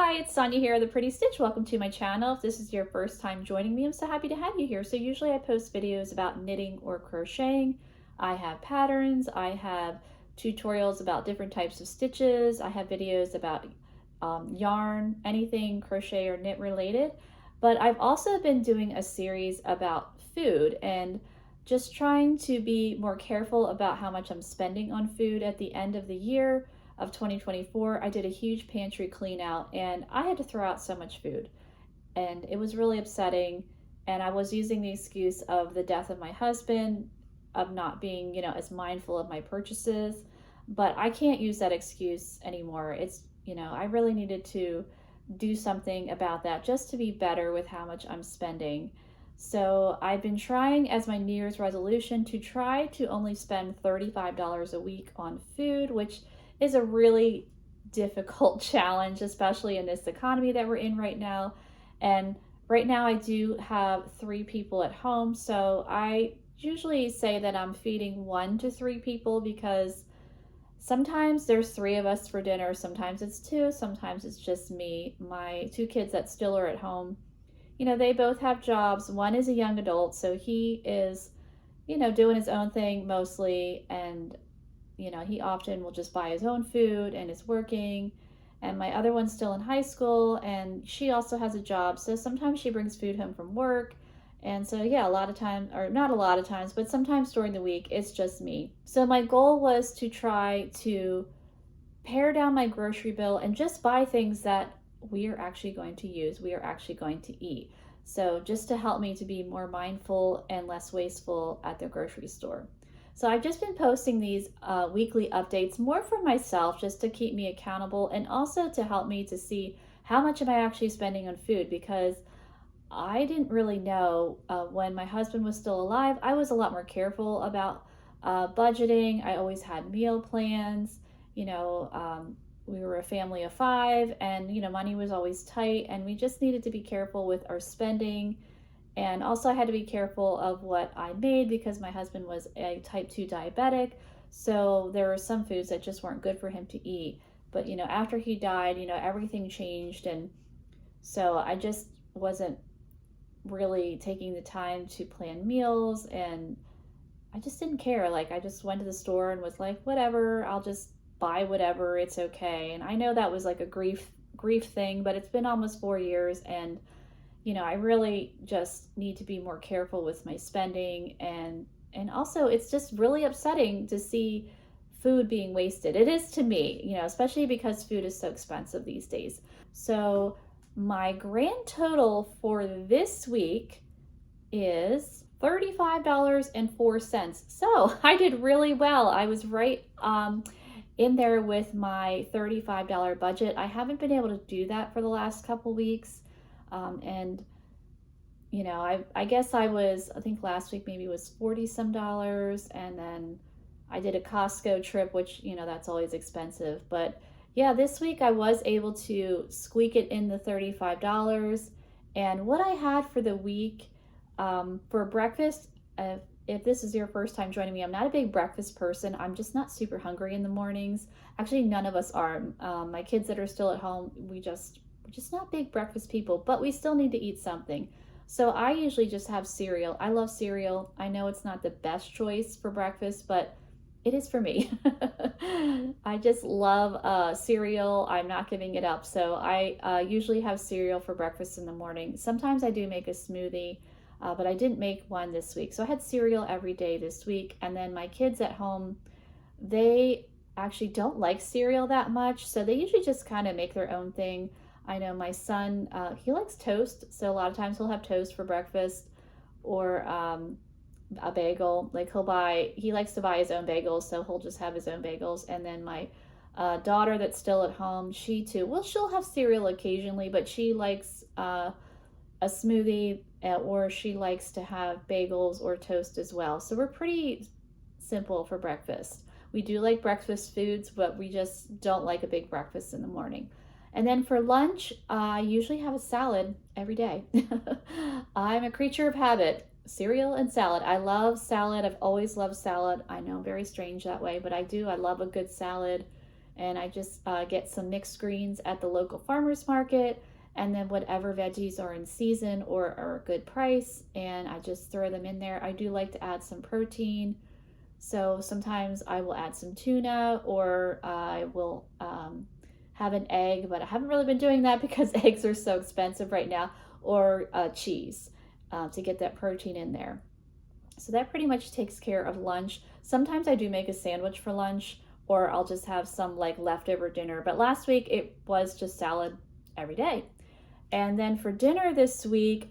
Hi, it's Sonia here, the Pretty Stitch. Welcome to my channel. If this is your first time joining me, I'm so happy to have you here. So usually I post videos about knitting or crocheting. I have patterns, I have tutorials about different types of stitches, I have videos about yarn, anything crochet or knit related. But I've also been doing a series about food and just trying to be more careful about how much I'm spending on food at the end of the year of 2024. I did a huge pantry clean out and I had to throw out so much food, and it was really upsetting. And I was using the excuse of the death of my husband, of not being, as mindful of my purchases. But I can't use that excuse anymore. I really needed to do something about that just to be better with how much I'm spending. So I've been trying as my New Year's resolution to try to only spend $35 a week on food, which is a really difficult challenge, especially in this economy that we're in right now. And right now I do have 3 people at home, so I usually say that I'm feeding 1 to 3 people because sometimes there's 3 of us for dinner, sometimes it's 2, sometimes it's just me. My 2 kids that still are at home, they both have jobs. One is a young adult, so he is, doing his own thing mostly, and he often will just buy his own food and is working. And my other one's still in high school and she also has a job. So sometimes she brings food home from work. And so, yeah, a lot of times, or not a lot of times, but sometimes during the week, it's just me. So my goal was to try to pare down my grocery bill and just buy things that we are actually going to use, we are actually going to eat. So just to help me to be more mindful and less wasteful at the grocery store. So I've just been posting these weekly updates more for myself, just to keep me accountable and also to help me to see how much am I actually spending on food, because I didn't really know when my husband was still alive. I was a lot more careful about budgeting. I always had meal plans. We were a family of 5 and, money was always tight and we just needed to be careful with our spending. And also I had to be careful of what I made because my husband was a type 2 diabetic. So there were some foods that just weren't good for him to eat. But, after he died, everything changed. And so I just wasn't really taking the time to plan meals, and I just didn't care. Like, I just went to the store and was like, whatever, I'll just buy whatever, it's okay. And I know that was like a grief thing, but it's been almost 4 years, and I really just need to be more careful with my spending. And also it's just really upsetting to see food being wasted. It is to me, especially because food is so expensive these days. So my grand total for this week is $35.04. So I did really well. I was right in there with my $35 budget. I haven't been able to do that for the last couple weeks. And I guess I think last week maybe was 40 some dollars, and then I did a Costco trip, which, that's always expensive. But yeah, this week I was able to squeak it in the $35. And what I had for the week for breakfast, if this is your first time joining me, I'm not a big breakfast person. I'm just not super hungry in the mornings. Actually, none of us are. My kids that are still at home, we're just not big breakfast people, but we still need to eat something. So I usually just have cereal. I love cereal. I know it's not the best choice for breakfast, but it is for me. I just love cereal. I'm not giving it up. So I usually have cereal for breakfast in the morning. Sometimes I do make a smoothie, but I didn't make one this week. So I had cereal every day this week. And then my kids at home, they actually don't like cereal that much. So they usually just kind of make their own thing. I know my son, he likes toast, so a lot of times he'll have toast for breakfast, or a bagel. Like he likes to buy his own bagels, so he'll just have his own bagels. And then my daughter that's still at home, she too, well, she'll have cereal occasionally, but she likes a smoothie, or she likes to have bagels or toast as well. So we're pretty simple for breakfast. We do like breakfast foods, but we just don't like a big breakfast in the morning. And then for lunch, I usually have a salad every day. I'm a creature of habit. Cereal and salad. I love salad. I've always loved salad. I know I'm very strange that way, but I do. I love a good salad. and I just get some mixed greens at the local farmer's market, and then whatever veggies are in season or are a good price, and I just throw them in there. I do like to add some protein, so sometimes I will add some tuna, or I will have an egg, but I haven't really been doing that because eggs are so expensive right now, or cheese to get that protein in there. So that pretty much takes care of lunch. Sometimes I do make a sandwich for lunch, or I'll just have some like leftover dinner. But last week it was just salad every day. And then for dinner this week,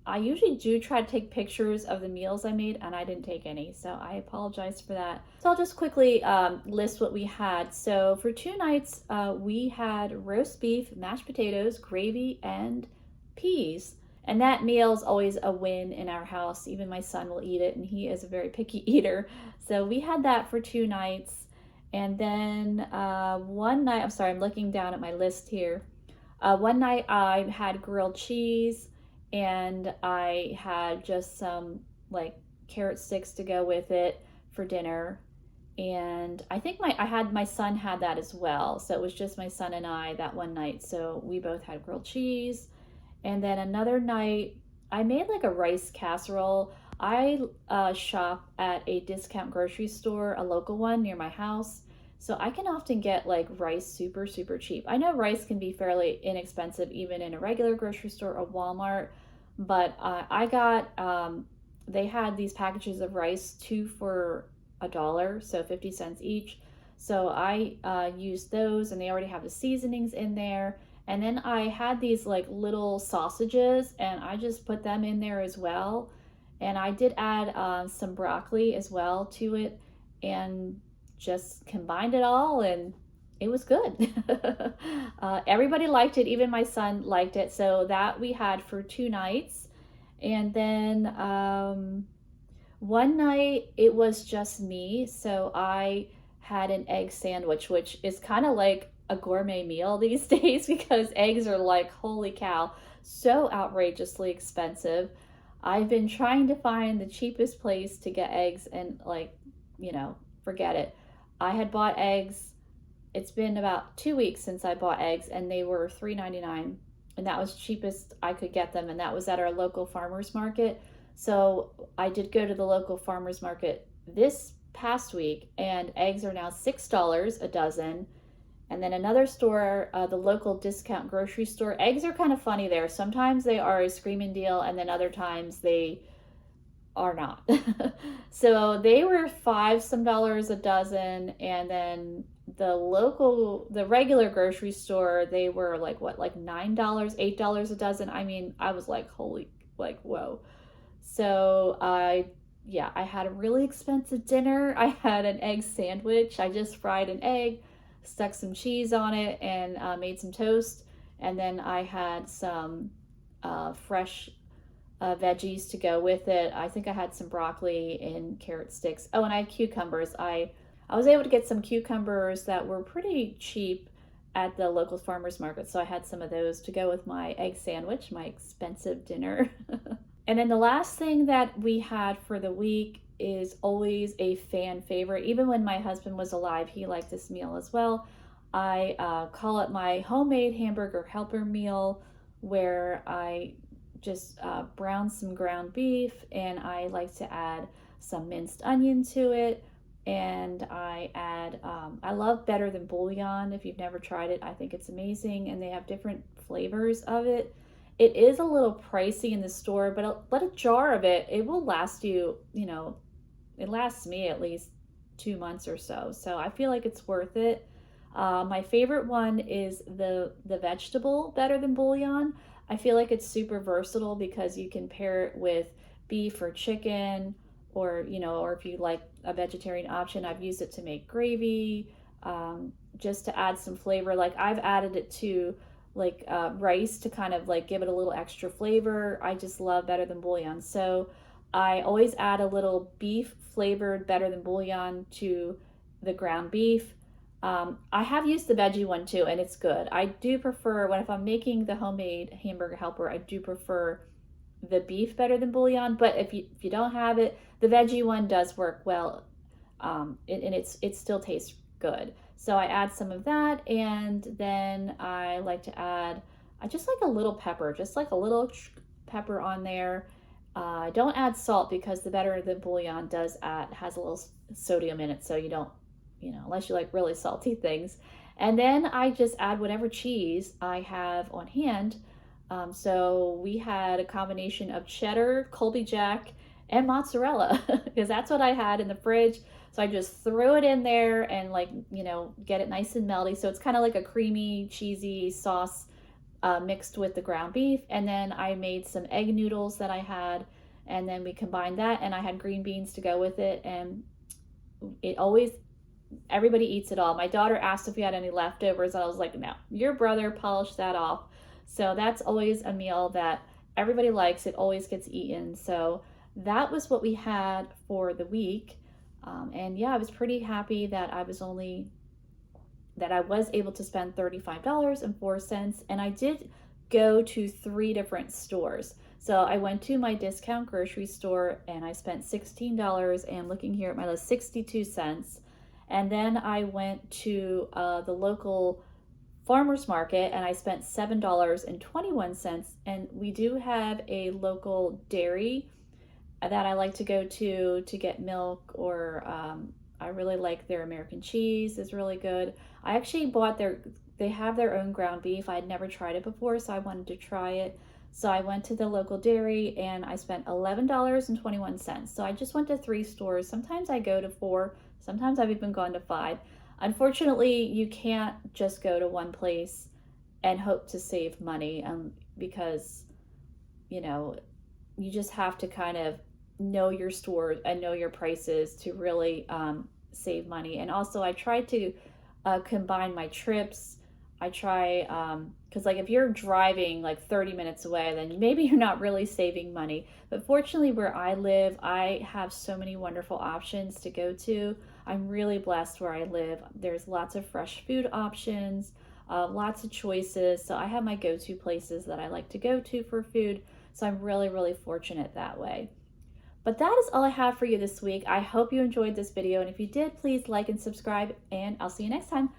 I usually do try to take pictures of the meals I made, and I didn't take any, so I apologize for that. So I'll just quickly list what we had. So for 2 nights, we had roast beef, mashed potatoes, gravy, and peas. And that meal's always a win in our house. Even my son will eat it, and he is a very picky eater. So we had that for 2 nights. And then one night, I'm sorry, I'm looking down at my list here. One night I had grilled cheese, and I had just some like carrot sticks to go with it for dinner. And I think my son had that as well. So it was just my son and I that one night. So we both had grilled cheese. And then another night, I made like a rice casserole. I shop at a discount grocery store, a local one near my house. So I can often get like rice super, super cheap. I know rice can be fairly inexpensive even in a regular grocery store or Walmart, but I got, they had these packages of rice, 2 for $1, so 50 cents each. So I used those, and they already have the seasonings in there. And then I had these like little sausages, and I just put them in there as well. And I did add some broccoli as well to it, and just combined it all, and it was good. Everybody liked it. Even my son liked it. So that we had for 2 nights. And then one night it was just me. So I had an egg sandwich, which is kind of like a gourmet meal these days because eggs are like, holy cow, so outrageously expensive. I've been trying to find the cheapest place to get eggs, and like, forget it. I had bought eggs. It's been about 2 weeks since I bought eggs, and they were $3.99, and that was cheapest I could get them, and that was at our local farmers market. So I did go to the local farmers market this past week, and eggs are now $6 a dozen. And then another store, the local discount grocery store, eggs are kind of funny there. Sometimes they are a screaming deal, and then other times they are not. So they were some dollars a dozen, and then the regular grocery store, they were like what, like $9, $8 a dozen. I mean, I was like, holy, like, whoa. So I had a really expensive dinner. I had an egg sandwich. I just fried an egg, stuck some cheese on it, and made some toast. And then I had some fresh veggies to go with it. I think I had some broccoli and carrot sticks. Oh, and I had cucumbers. I was able to get some cucumbers that were pretty cheap at the local farmers market. So I had some of those to go with my egg sandwich, my expensive dinner. And then the last thing that we had for the week is always a fan favorite. Even when my husband was alive, he liked this meal as well. I call it my homemade hamburger helper meal, where I just brown some ground beef, and I like to add some minced onion to it. And I add, I love Better Than Bouillon. If you've never tried it, I think it's amazing. And they have different flavors of it. It is a little pricey in the store, but a jar of it, it will last you, it lasts me at least 2 months or so. So I feel like it's worth it. My favorite one is the vegetable Better Than Bouillon. I feel like it's super versatile because you can pair it with beef or chicken, or if you like a vegetarian option. I've used it to make gravy, just to add some flavor. Like I've added it to like rice to kind of like give it a little extra flavor. I just love Better Than Bouillon. So I always add a little beef flavored Better Than Bouillon to the ground beef. I have used the veggie one too, and it's good. I do prefer, if I'm making the homemade hamburger helper, I do prefer the beef Better Than Bouillon. But if you don't have it, the veggie one does work well, and it still tastes good. So I add some of that, and then I like to add, I just like a little pepper, just like a little pepper on there. Don't add salt because the better the bouillon does add has a little sodium in it, so you don't, unless you like really salty things. And then I just add whatever cheese I have on hand. So we had a combination of cheddar, Colby Jack, and mozzarella because that's what I had in the fridge. So I just threw it in there and, like, get it nice and melty. So it's kind of like a creamy, cheesy sauce mixed with the ground beef. And then I made some egg noodles that I had, and then we combined that, and I had green beans to go with it. And it always, everybody eats it all. My daughter asked if we had any leftovers, and I was like, no, your brother polished that off. So that's always a meal that everybody likes. It always gets eaten. So that was what we had for the week. And yeah, I was pretty happy that I was able to spend $35.04. And I did go to 3 different stores. So I went to my discount grocery store and I spent $16, and looking here at my list, 62 cents. And then I went to the local farmer's market and I spent $7.21. And we do have a local dairy that I like to go to get milk, or I really like their American cheese is really good. I actually bought they have their own ground beef. I had never tried it before, so I wanted to try it. So I went to the local dairy and I spent $11.21. So I just went to 3 stores. Sometimes I go to 4, sometimes I've even gone to 5. Unfortunately, you can't just go to one place and hope to save money, because, you just have to kind of know your store and know your prices to really save money. And also I try to combine my trips. I try, because like if you're driving like 30 minutes away, then maybe you're not really saving money. But fortunately, where I live, I have so many wonderful options to go to. I'm really blessed where I live. There's lots of fresh food options, lots of choices. So I have my go-to places that I like to go to for food. So I'm really, really fortunate that way. But that is all I have for you this week. I hope you enjoyed this video. And if you did, please like and subscribe, and I'll see you next time.